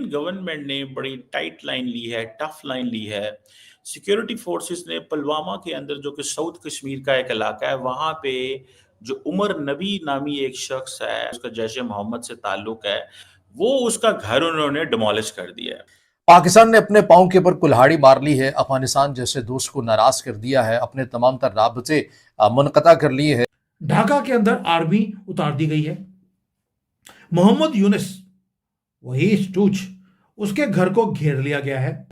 Government ने बड़ी tight line ली है, टफ लाइन ली है। सिक्योरिटी फोर्सेस ने पुलवामा के अंदर जो कि साउथ कश्मीर का एक इलाका है, वहाँ पे जो उमर नबी नामी एक शख्स है, उसका जैश मोहम्मद से ताल्लुक है, वो उसका घर उन्होंने डिमोलिश कर दिया है। पाकिस्तान ने अपने पांव के ऊपर कुल्हाड़ी मार ली है, अफगानिस्तान जैसे दोस्त को नाराज कर दिया है, अपने तमाम तर राबते मुनक़ता कर लिए है। ढाका के अंदर आर्मी उतार दी गई है। मोहम्मद यूनुस वही स्टूच, उसके घर को घेर लिया गया है।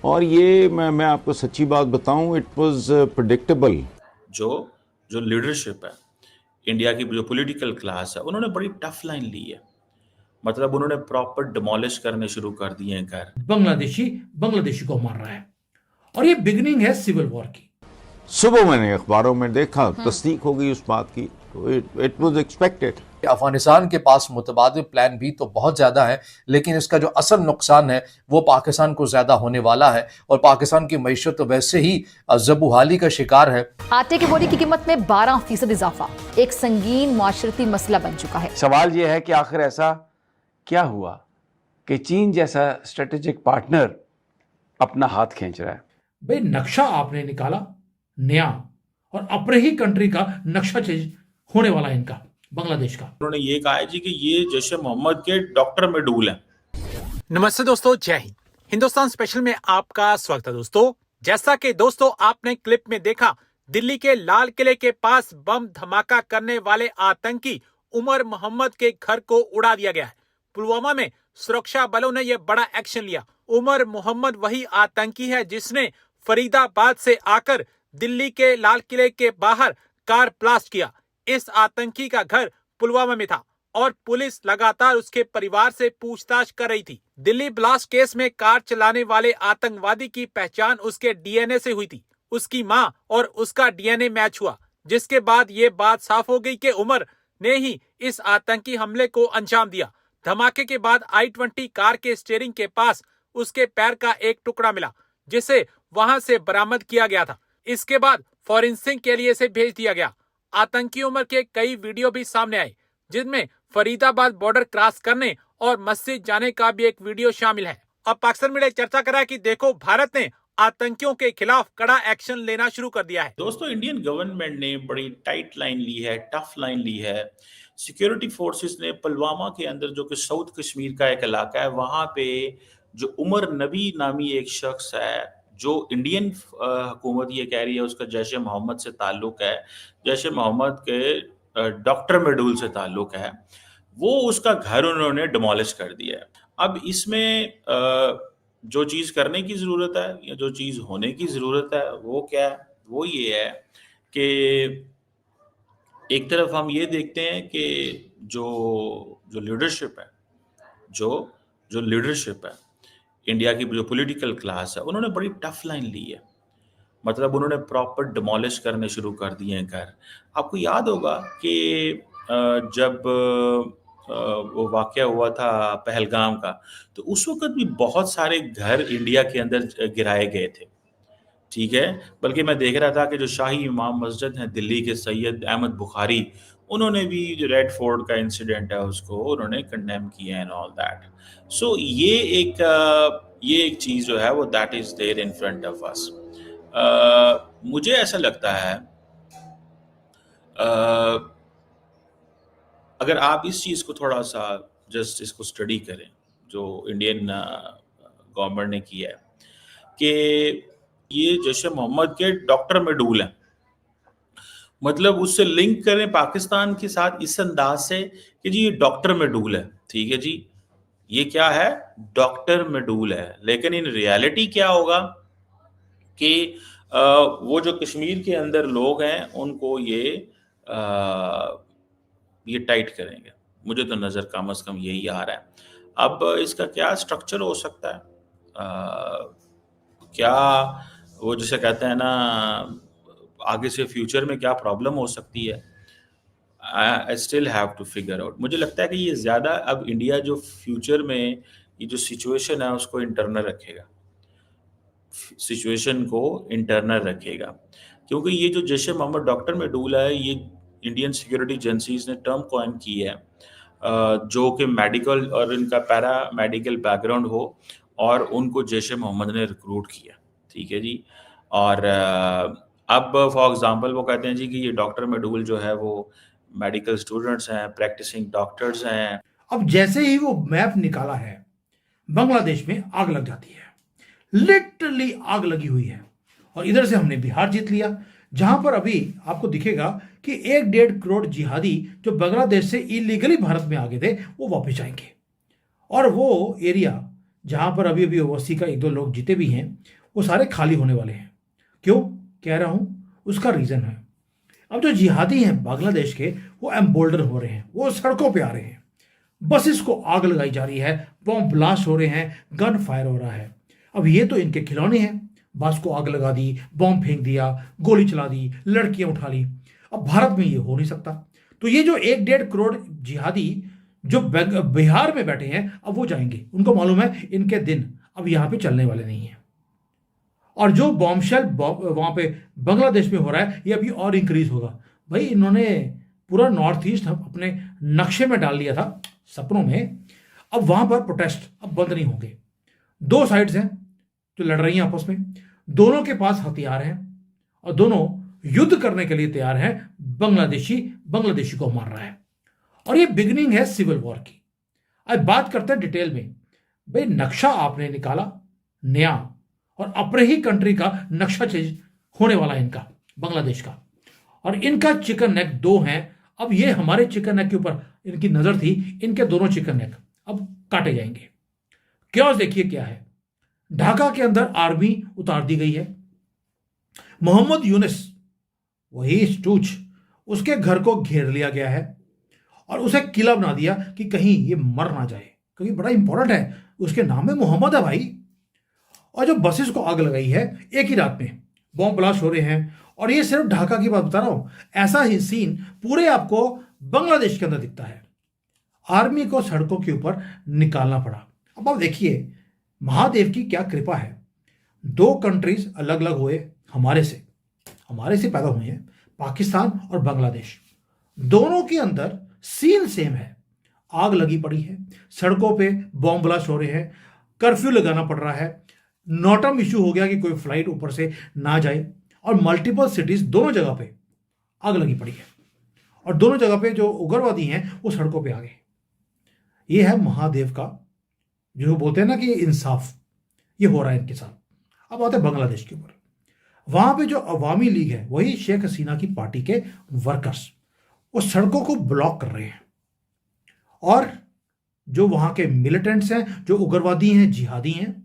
और ये मैं आपको सच्ची बात बताऊं, इट वाज प्रेडिक्टेबल। जो लीडरशिप है इंडिया की, जो पॉलिटिकल क्लास है, उन्होंने बड़ी टफ लाइन ली है। मतलब उन्होंने प्रॉपर डिमोलिश करने शुरू कर दिए हैं घर। बांग्लादेशी को मार रहा है और ये बिगनिंग है सिविल वॉर की। सुबह मैंने अखबारों में देखा, तस्दीक हो गई उस बात की, तो इट वाज एक्सपेक्टेड। अफगानिस्तान के पास मुतबादिल प्लान भी तो बहुत ज्यादा है, लेकिन इसका जो असल नुकसान है वो पाकिस्तान को ज्यादा होने वाला है और पाकिस्तान की मईशत तो वैसे ही ज़बूहाली का शिकार है। आटे की बोरी की कीमत में 12% इजाफा एक संगीन मुआशरती मसला बन चुका है। सवाल यह है कि आखिर ऐसा क्या हुआ कि चीन जैसा स्ट्रेटेजिक पार्टनर अपना हाथ खींच रहा है। भाई नक्शा आपने निकाला नया, और अपने ही कंट्री का नक्शा चेंज होने वाला है इनका, बांग्लादेश का। उन्होंने ये कहा है जी कि ये जैश मोहम्मद के डॉक्टर मेडूल हैं। नमस्ते दोस्तों, जय हिंद। हिंदुस्तान स्पेशल में आपका स्वागत है दोस्तों। जैसा कि दोस्तों आपने क्लिप में देखा, दिल्ली के लाल किले के पास बम धमाका करने वाले आतंकी उमर मोहम्मद के घर को उड़ा दिया गया है। पुलवामा में सुरक्षा बलों ने यह बड़ा एक्शन लिया। उमर मोहम्मद वही आतंकी है जिसने फरीदाबाद से आकर दिल्ली के लाल किले के बाहर कार ब्लास्ट किया। इस आतंकी का घर पुलवामा में था और पुलिस लगातार उसके परिवार से पूछताछ कर रही थी। दिल्ली ब्लास्ट केस में कार चलाने वाले आतंकवादी की पहचान उसके डीएनए से हुई थी। उसकी मां और उसका डीएनए मैच हुआ, जिसके बाद ये बात साफ हो गई कि उमर ने ही इस आतंकी हमले को अंजाम दिया। धमाके के बाद i20 कार के स्टीयरिंग के पास उसके पैर का एक टुकड़ा मिला, जिसे वहां से बरामद किया गया था। इसके बाद फॉरेंसिक के लिए इसे भेज दिया गया। आतंकी उमर के कई वीडियो भी सामने आए, जिनमें फरीदाबाद बॉर्डर क्रॉस करने और मस्जिद जाने का भी एक वीडियो शामिल है। अब पाकिस्तान मीडिया चर्चा कर रहा है कि देखो, भारत ने आतंकियों के खिलाफ कड़ा एक्शन लेना शुरू कर दिया है। दोस्तों, इंडियन गवर्नमेंट ने बड़ी टाइट लाइन ली है, टफ लाइन ली है। सिक्योरिटी फोर्सेस ने पुलवामा के अंदर जो कि साउथ कश्मीर का एक इलाका है, वहाँ पे जो उमर नबी नामी एक शख्स है, जो इंडियन हुकूमत ये कह रही है उसका जैश मोहम्मद से ताल्लुक है, जैश मोहम्मद के डॉक्टर मेडूल से ताल्लुक है, वो उसका घर उन्होंने डिमोलिश कर दिया है। अब इसमें जो चीज़ करने की ज़रूरत है या जो चीज़ होने की ज़रूरत है वो क्या है? वो ये है कि एक तरफ हम ये देखते हैं कि जो लीडरशिप है, जो लीडरशिप है इंडिया की, जो पॉलिटिकल क्लास है, उन्होंने बड़ी टफ लाइन ली है। मतलब उन्होंने प्रॉपर डिमोलिश करने शुरू कर दिए हैं घर। आपको याद होगा कि जब वो वाक़या हुआ था पहलगाम का, तो उस वक़्त भी बहुत सारे घर इंडिया के अंदर गिराए गए थे, ठीक है? बल्कि मैं देख रहा था कि जो शाही इमाम मस्जिद हैं दिल्ली के, सैयद अहमद बुखारी, उन्होंने भी जो रेड फोर्ट का इंसिडेंट है उसको उन्होंने कंडेम किया एंड ऑल दैट। सो ये एक चीज़ जो है वो that is there in front of us. मुझे ऐसा लगता है अगर आप इस चीज़ को थोड़ा सा जस्ट इसको स्टडी करें, जो इंडियन गवर्नमेंट ने किया है कि ये जैश मोहम्मद के डॉक्टर मेडूल हैं, मतलब उससे लिंक करें पाकिस्तान के साथ इस अंदाज से कि जी ये डॉक्टर मेडूल है, ठीक है जी, ये क्या है? डॉक्टर मेडूल है। लेकिन इन रियलिटी क्या होगा कि वो जो कश्मीर के अंदर लोग हैं उनको ये टाइट करेंगे। मुझे तो नज़र कम से कम यही आ रहा है। अब इसका क्या स्ट्रक्चर हो सकता है? क्या वो जिसे कहते हैं ना, आगे से फ्यूचर में क्या प्रॉब्लम हो सकती है? I still have to figure out. मुझे लगता है कि ये ज़्यादा अब इंडिया जो फ्यूचर में ये जो सिचुएशन है उसको इंटरनल रखेगा, सिचुएशन को इंटरनल रखेगा, क्योंकि ये जो जैश मोहम्मद डॉक्टर मेडूल है, ये इंडियन सिक्योरिटी एजेंसीज ने टर्म कॉइन की है जो कि मेडिकल और इनका पैरा मेडिकल बैकग्राउंड हो, और उनको जैश ए मोहम्मद ने रिक्रूट किया। ठीक है जी। और अब फॉर एग्जांपल वो कहते हैं जी कि ये डॉक्टर मेडूल जो है वो मेडिकल स्टूडेंट्स हैं, प्रैक्टिसिंग डॉक्टर्स हैं। अब जैसे ही वो मैप निकाला है, बांग्लादेश में आग लग जाती है, लिटरली आग लगी हुई है। और इधर से हमने बिहार जीत लिया, जहां पर अभी आपको दिखेगा कि 1.5 करोड़ जिहादी जो बांग्लादेश से इलीगली भारत में आ गए थे वो वापस आएंगे। और वो एरिया जहां पर अभी अभी ओवैसी का 1-2 लोग जीते भी हैं, वो सारे खाली होने वाले हैं। क्यों कह रहा हूं, उसका रीजन है, अब जो जिहादी हैं बांग्लादेश के, वो एम्बोल्डर हो रहे हैं, वो सड़कों पे आ रहे हैं, बसेस को आग लगाई जा रही है, बॉम्ब ब्लास्ट हो रहे हैं, गन फायर हो रहा है। अब ये तो इनके खिलौने हैं, बस को आग लगा दी, बॉम्ब फेंक दिया, गोली चला दी, लड़कियां उठा ली। अब भारत में ये हो नहीं सकता। तो ये जो 1.5 करोड़ जिहादी जो बिहार में बैठे हैं, अब वो जाएंगे, उनको मालूम है इनके दिन अब यहां पे चलने वाले नहीं है। और जो बॉम्बशेल वहां पे बांग्लादेश में हो रहा है, ये अभी और इंक्रीज होगा। भाई इन्होंने पूरा नॉर्थ ईस्ट अपने नक्शे में डाल लिया था, सपनों में। अब वहां पर प्रोटेस्ट अब बंद नहीं होंगे। 2 साइड्स हैं जो लड़ रही हैं आपस में, दोनों के पास हथियार हैं और दोनों युद्ध करने के लिए तैयार हैं। बांग्लादेशी को मार रहा है और ये बिगिनिंग है सिविल वॉर की। अब बात करते हैं डिटेल में। भाई नक्शा आपने निकाला नया, और अपने ही कंट्री का नक्शा चेंज होने वाला है इनका, बांग्लादेश का। और इनका चिकन नेक 2 हैं। अब ये हमारे चिकन नेक के ऊपर इनकी नजर थी, इनके दोनों चिकन नेक अब काटे जाएंगे। क्यों देखिए क्या है, ढाका के अंदर आर्मी उतार दी गई है। मोहम्मद यूनिस, वही स्टूच, उसके घर को घेर लिया गया है और उसे किला बना दिया कि कहीं ये मर ना जाए, क्योंकि बड़ा इंपॉर्टेंट है, उसके नाम में मोहम्मद है भाई। और जो बसेस को आग लगाई है, एक ही रात में बॉम्ब ब्लास्ट हो रहे हैं। और ये सिर्फ ढाका की बात बता रहा हूं, ऐसा ही सीन पूरे आपको बांग्लादेश के अंदर दिखता है। आर्मी को सड़कों के ऊपर निकालना पड़ा। अब आप देखिए महादेव की क्या कृपा है, 2 कंट्रीज अलग अलग हुए, हमारे से पैदा हुए हैं, पाकिस्तान और बांग्लादेश। दोनों के अंदर सीन सेम है, आग लगी पड़ी है, सड़कों पे बॉम्ब ब्लास्ट हो रहे हैं, कर्फ्यू लगाना पड़ रहा है, नॉटम इशू हो गया कि कोई फ्लाइट ऊपर से ना जाए, और मल्टीपल सिटीज दोनों जगह पे आग लगी पड़ी है। और दोनों जगह पे जो उग्रवादी हैं वो सड़कों पे आ गए। ये है महादेव का, जो बोलते हैं ना कि इंसाफ, ये हो रहा है इनके साथ। अब आते हैं बांग्लादेश के ऊपर। वहां पे जो अवामी लीग है, वही शेख हसीना की पार्टी के वर्कर्स, वो सड़कों को ब्लॉक कर रहे हैं। और जो वहां के मिलिटेंट्स हैं, जो उग्रवादी हैं, जिहादी हैं,